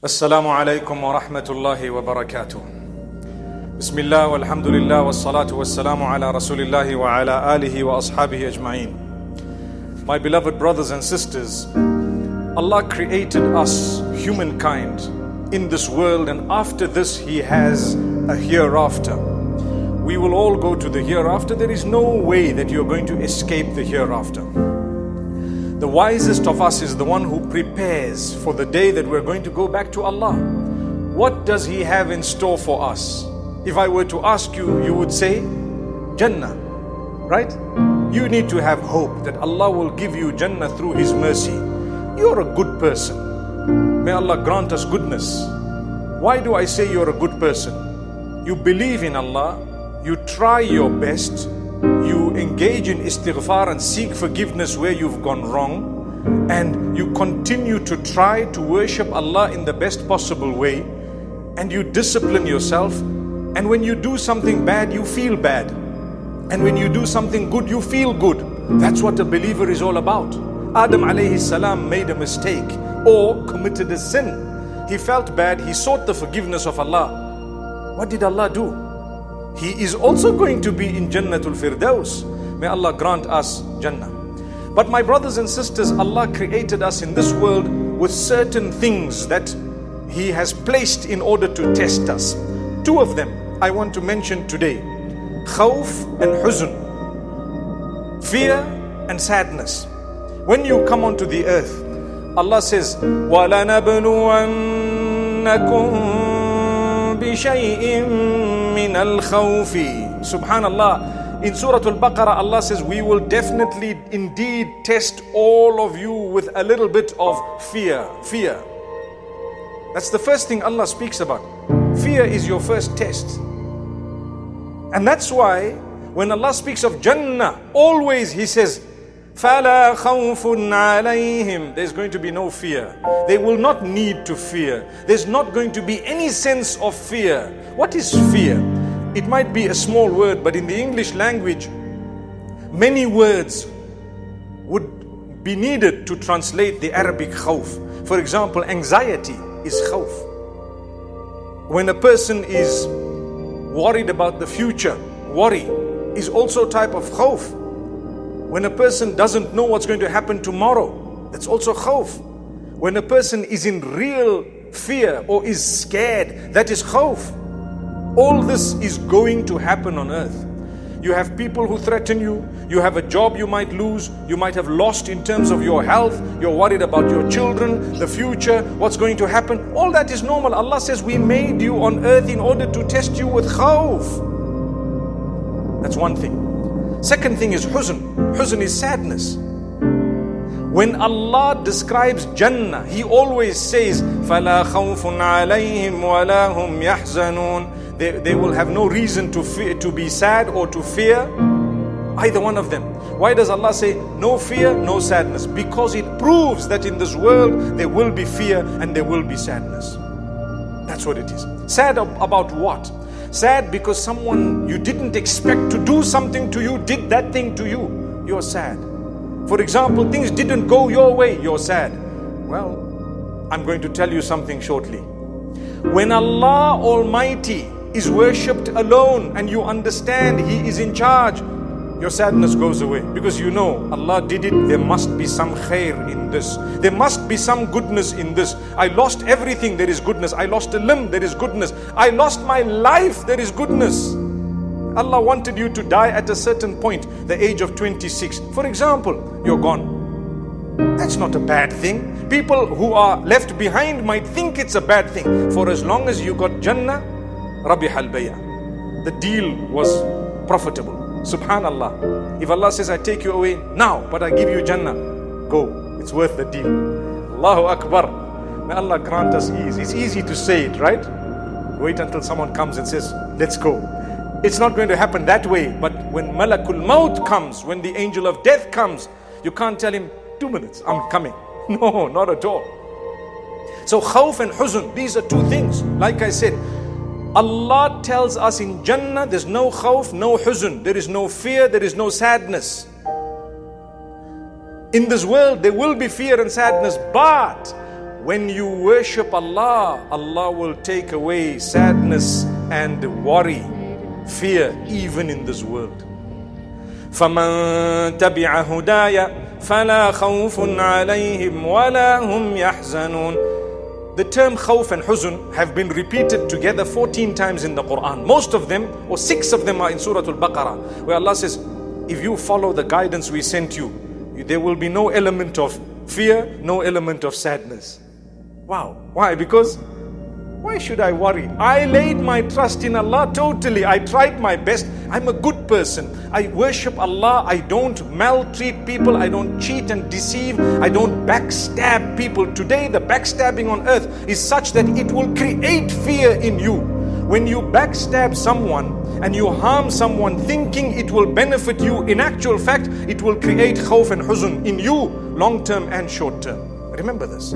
Assalamu alaikum wa rahmatullahi wa barakatuh. Bismillah walhamdulillah wassalatu wassalamu ala rasulillahi wa ala alihi wa ashabihi ajma'een. My beloved brothers and sisters, Allah created us, humankind, in this world, and after this He has a hereafter. We will all go to the hereafter. There is no way that you are going to escape the hereafter. The wisest of us is the one who prepares for the day that we're going to go back to Allah. What does He have in store for us? If I were to ask you, you would say, Jannah, right? You need to have hope that Allah will give you Jannah through His mercy. You're a good person. May Allah grant us goodness. Why do I say you're a good person? You believe in Allah, you try your best, you engage in istighfar and seek forgiveness where you've gone wrong, and you continue to try to worship Allah in the best possible way, and you discipline yourself, and when you do something bad, you feel bad, and when you do something good, you feel good. That's what a believer is all about. Adam alayhi salam made a mistake or committed a sin. He felt bad, he sought the forgiveness of Allah. What did Allah do? He is also going to be in Jannatul Firdaus. May Allah grant us Jannah. But my brothers and sisters, Allah created us in this world with certain things that He has placed in order to test us. Two of them I want to mention today. Khawf and huzn. Fear and sadness. When you come onto the earth, Allah says, وَلَنَبْلُوَنَّكُمْ بِشَيْءٍ مِّنَ الْخَوْفِ. Subhanallah. In Surah Al-Baqarah, Allah says, we will definitely indeed test all of you with a little bit of fear. Fear. That's the first thing Allah speaks about. Fear is your first test. And that's why when Allah speaks of Jannah, always He says, فَلَا خَوْفٌ عَلَيْهِمْ. There's going to be no fear. They will not need to fear. There's not going to be any sense of fear. What is fear? It might be a small word, but in the English language, many words would be needed to translate the Arabic khawf. For example, anxiety is khawf. When a person is worried about the future, worry is also a type of khawf. When a person doesn't know what's going to happen tomorrow, that's also khawf. When a person is in real fear or is scared, that is khawf. All this is going to happen on earth. You have people who threaten you, you have a job you might lose, you might have lost in terms of your health, you're worried about your children, the future, what's going to happen. All that is normal. Allah says we made you on earth in order to test you with khawf. That's one thing. Second thing is huzn. Huzn is sadness. When Allah describes Jannah, He always says, فَلَا خَوْفٌ عَلَيْهِمْ وَلَا هُمْ يَحْزَنُونَ. They will have no reason to be sad or to fear, either one of them. Why does Allah say no fear, no sadness? Because it proves that in this world there will be fear and there will be sadness. That's what it is. Sad about what? Sad because someone you didn't expect to do something to you did that thing to you. You're sad. For example, things didn't go your way. You're sad. Well, I'm going to tell you something shortly. When Allah Almighty is worshipped alone and you understand He is in charge, your sadness goes away, because you know Allah did it. There must be some khair in this. There must be some goodness in this. I lost everything, there is goodness. I lost a limb, there is goodness. I lost my life, there is goodness. Allah wanted you to die at a certain point, the age of 26. For example, you're gone. That's not a bad thing. People who are left behind might think it's a bad thing. For as long as you got Jannah, Rabih al-Bay'a. The deal was profitable. Subhanallah. If Allah says, I take you away now, but I give you Jannah, go. It's worth the deal. Allahu Akbar. May Allah grant us ease. It's easy to say it, right? Wait until someone comes and says, let's go. It's not going to happen that way. But when Malakul Maut comes, when the angel of death comes, you can't tell him, 2 minutes, I'm coming. No, not at all. So khawf and huzn, these are two things. Like I said, Allah tells us in Jannah there's no khawf, no huzn. There is no fear, there is no sadness. In this world there will be fear and sadness, but when you worship Allah, Allah will take away sadness and worry, fear, even in this world. فَمَن تَبِعَ هُدَايَ فَلَا خَوْفٌ عَلَيْهِمْ وَلَا هُمْ يَحْزَنُونَ. The term khawf and huzn have been repeated together 14 times in the Quran. Most of them, or 6 of them, are in Surah Al-Baqarah, where Allah says, if you follow the guidance we sent you, there will be no element of fear, no element of sadness. Wow. Why? Because why should I worry? I laid my trust in Allah totally. I tried my best. I'm a good person. I worship Allah. I don't maltreat people. I don't cheat and deceive. I don't backstab people. Today, the backstabbing on earth is such that it will create fear in you. When you backstab someone and you harm someone thinking it will benefit you, in actual fact, it will create khawf and huzn in you, long term and short term. Remember this.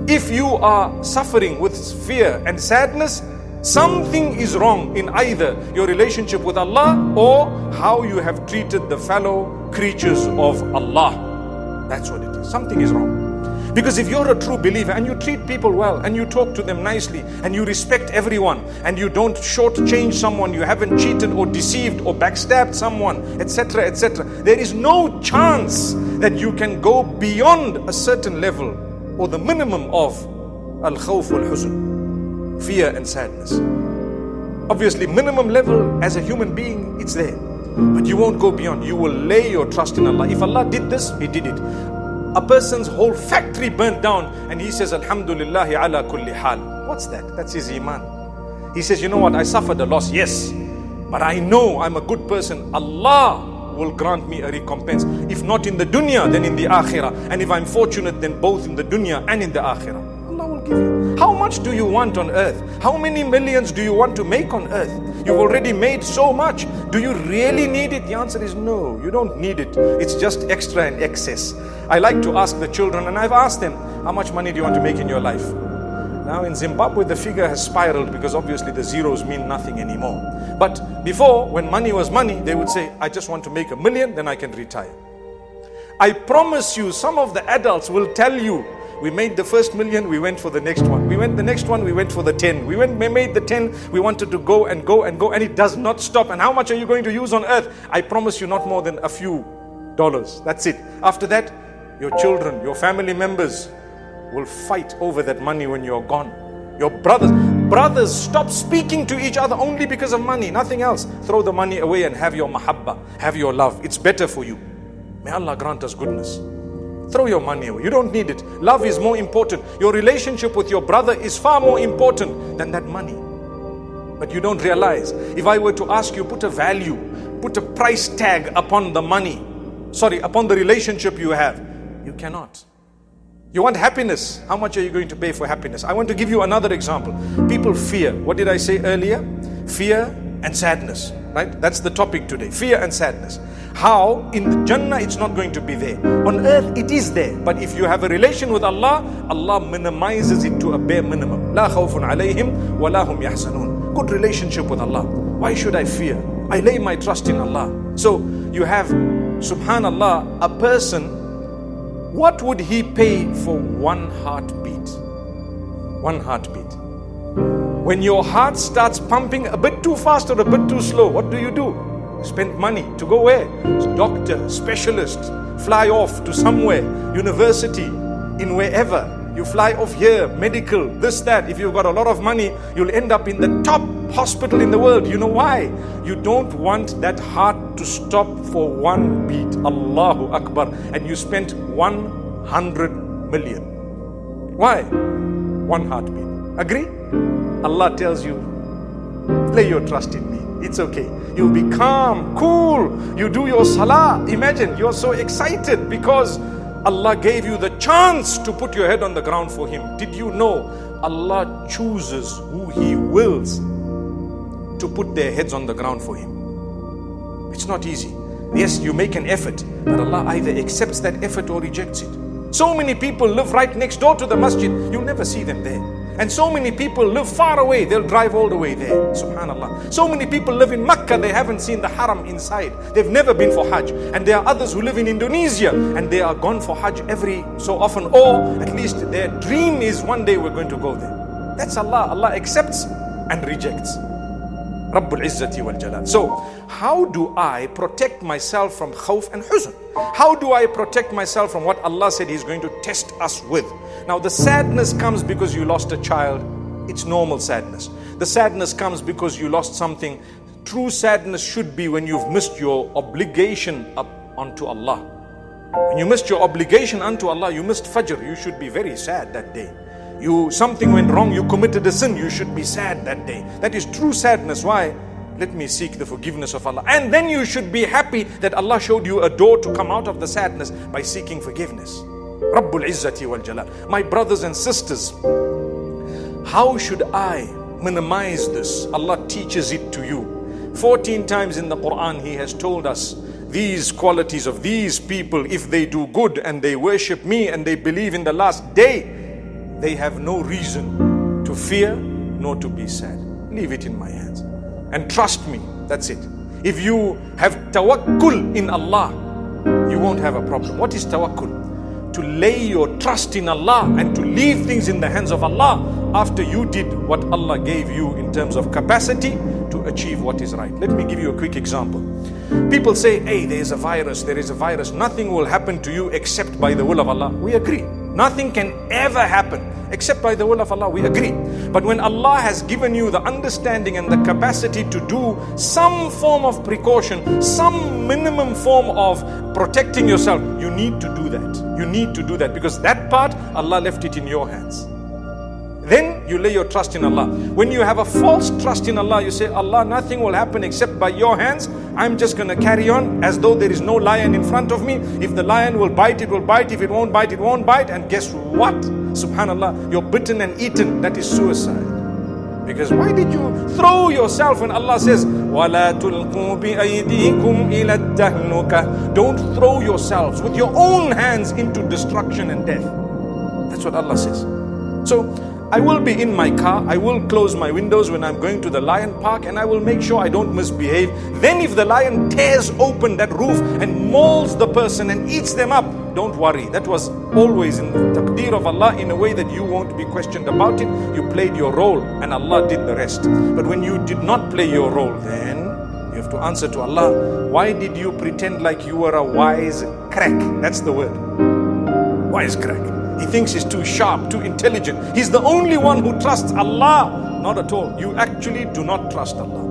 If you are suffering with fear and sadness, something is wrong in either your relationship with Allah or how you have treated the fellow creatures of Allah. That's what it is. Something is wrong. Because if you're a true believer and you treat people well and you talk to them nicely and you respect everyone and you don't shortchange someone, you haven't cheated or deceived or backstabbed someone, etc., etc., there is no chance that you can go beyond a certain level or the minimum of al-khawf wal-huzn, fear and sadness. Obviously, minimum level as a human being, it's there. But you won't go beyond. You will lay your trust in Allah. If Allah did this, He did it. A person's whole factory burnt down and he says, Alhamdulillahi ala kulli hal. What's that? That's his iman. He says, you know what? I suffered a loss, yes. But I know I'm a good person. Allah will grant me a recompense. If not in the dunya, then in the akhirah. And if I'm fortunate, then both in the dunya and in the akhirah. Allah will give you. How much do you want on earth? How many millions do you want to make on earth? You've already made so much. Do you really need it? The answer is no, you don't need it. It's just extra and excess. I like to ask the children, and I've asked them, how much money do you want to make in your life? Now in Zimbabwe, the figure has spiraled because obviously the zeros mean nothing anymore. But before, when money was money, they would say, I just want to make $1 million, then I can retire. I promise you, some of the adults will tell you, we made the first $1 million, we went for the next one. We went the next one, we went for the 10. We made the 10, we wanted to go and go and go, and it does not stop. And how much are you going to use on earth? I promise you, not more than a few dollars. That's it. After that, your children, your family members will fight over that money when you're gone. Your brothers stop speaking to each other only because of money, nothing else. Throw the money away and have your mahabba, have your love. It's better for you. May Allah grant us goodness. Throw your money away. You don't need it. Love is more important. Your relationship with your brother is far more important than that money. But you don't realize, if I were to ask you, put a value, put a price tag upon the money, upon the relationship you have, you cannot. You want happiness. How much are you going to pay for happiness? I want to give you another example. People fear. What did I say earlier? Fear and sadness. Right? That's the topic today. Fear and sadness. How in the Jannah it's not going to be there. On earth it is there. But if you have a relation with Allah, Allah minimizes it to a bare minimum. La khawfun alayhim wa la hum yahzanun. Good relationship with Allah. Why should I fear? I lay my trust in Allah. So you have, subhanallah, a person. What would he pay for one heartbeat? One heartbeat. When your heart starts pumping a bit too fast or a bit too slow, what do? Spend money to go where? Doctor, specialist, fly off to somewhere, university, in wherever. You fly off here, medical, this, that. If you've got a lot of money, you'll end up in the top hospital in the world. You know why? You don't want that heart to stop for one beat. Allahu Akbar. And you spent 100 million. Why? One heartbeat. Agree? Allah tells you, lay your trust in me. It's okay. You'll be calm, cool. You do your salah. Imagine, you're so excited because Allah gave you the chance to put your head on the ground for Him. Did you know Allah chooses who He wills to put their heads on the ground for Him? It's not easy. Yes, you make an effort, but Allah either accepts that effort or rejects it. So many people live right next door to the masjid. You'll never see them there. And so many people live far away, they'll drive all the way there. Subhanallah. So many people live in Mecca, they haven't seen the haram inside. They've never been for Hajj. And there are others who live in Indonesia and they are gone for Hajj every so often, or at least their dream is one day we're going to go there. That's Allah. Allah accepts and rejects. Rabbul Izzati wal Jalal. So, how do I protect myself from khawf and huzn? How do I protect myself from what Allah said He's going to test us with? Now, the sadness comes because you lost a child. It's normal sadness. The sadness comes because you lost something. True sadness should be when you've missed your obligation up unto Allah. When you missed your obligation unto Allah, you missed Fajr, you should be very sad that day. Something went wrong, you committed a sin, you should be sad that day. That is true sadness. Why? Let me seek the forgiveness of Allah. And then you should be happy that Allah showed you a door to come out of the sadness by seeking forgiveness. Rabbul Izzati wal Jalal. My brothers and sisters, how should I minimize this? Allah teaches it to you. 14 times in the Quran He has told us these qualities of these people. If they do good and they worship me and they believe in the last day, they have no reason to fear nor to be sad. Leave it in my hands and trust me. That's it. If you have tawakkul in Allah, you won't have a problem. What is tawakkul? To lay your trust in Allah and to leave things in the hands of Allah after you did what Allah gave you in terms of capacity to achieve what is right. Let me give you a quick example. People say, hey, there is a virus, nothing will happen to you except by the will of Allah. We agree. Nothing can ever happen except by the will of Allah. We agree. But when Allah has given you the understanding and the capacity to do some form of precaution, some minimum form of protecting yourself, you need to do that. You need to do that because that part, Allah left it in your hands. Then you lay your trust in Allah. When you have a false trust in Allah, you say, Allah, nothing will happen except by your hands. I'm just going to carry on as though there is no lion in front of me. If the lion will bite, it will bite. If it won't bite, it won't bite. And guess what? Subhanallah, you're bitten and eaten. That is suicide. Because why did you throw yourself when Allah says, وَلَا تُلْقُوا بِأَيْدِيكُمْ إِلَى التَّهْلُكَةِ? Don't throw yourselves with your own hands into destruction and death. That's what Allah says. So, I will be in my car, I will close my windows when I'm going to the lion park and I will make sure I don't misbehave. Then if the lion tears open that roof and mauls the person and eats them up, don't worry. That was always in the taqdeer of Allah in a way that you won't be questioned about it. You played your role and Allah did the rest. But when you did not play your role, then you have to answer to Allah. Why did you pretend like you were a wise crack? That's the word. Wise crack. He thinks he's too sharp, too intelligent. He's the only one who trusts Allah. Not at all. You actually do not trust Allah.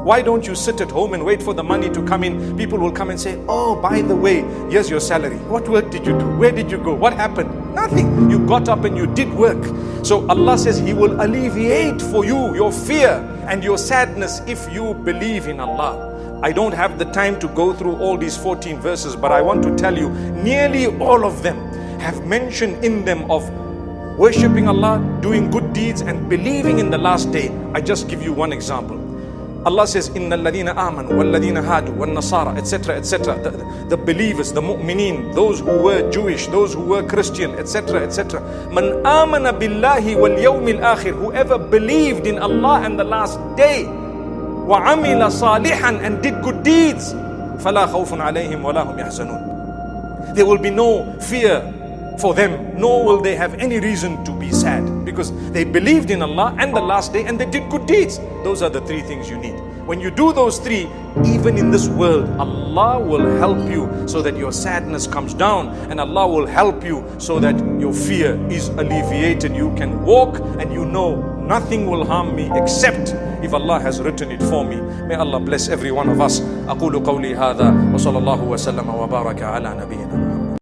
Why don't you sit at home and wait for the money to come in? People will come and say, oh, by the way, here's your salary. What work did you do? Where did you go? What happened? Nothing. You got up and you did work. So Allah says He will alleviate for you your fear and your sadness if you believe in Allah. I don't have the time to go through all these 14 verses, but I want to tell you, nearly all of them have mentioned in them of worshipping Allah, doing good deeds and believing in the last day. I just give you one example. Allah says, Inna alladhina amanu, walladhina hadu, wal nasara, etc., etc. The believers, the mu'mineen, those who were Jewish, those who were Christian, etc., etc. Man amana billahi wal yawmil akhir, whoever believed in Allah and the last day, wa amila salihan, and did good deeds, fala khawfun alayhim wa lahum yahzanun. There will be no fear for them, nor will they have any reason to be sad, because they believed in Allah and the last day and they did good deeds. Those are the three things you need. When you do those three, even in this world, Allah will help you so that your sadness comes down, and Allah will help you so that your fear is alleviated. You can walk and you know nothing will harm me except if Allah has written it for me. May Allah bless every one of us. أقول قولي هذا وصلى الله وسلم وبارك على نبينا محمد.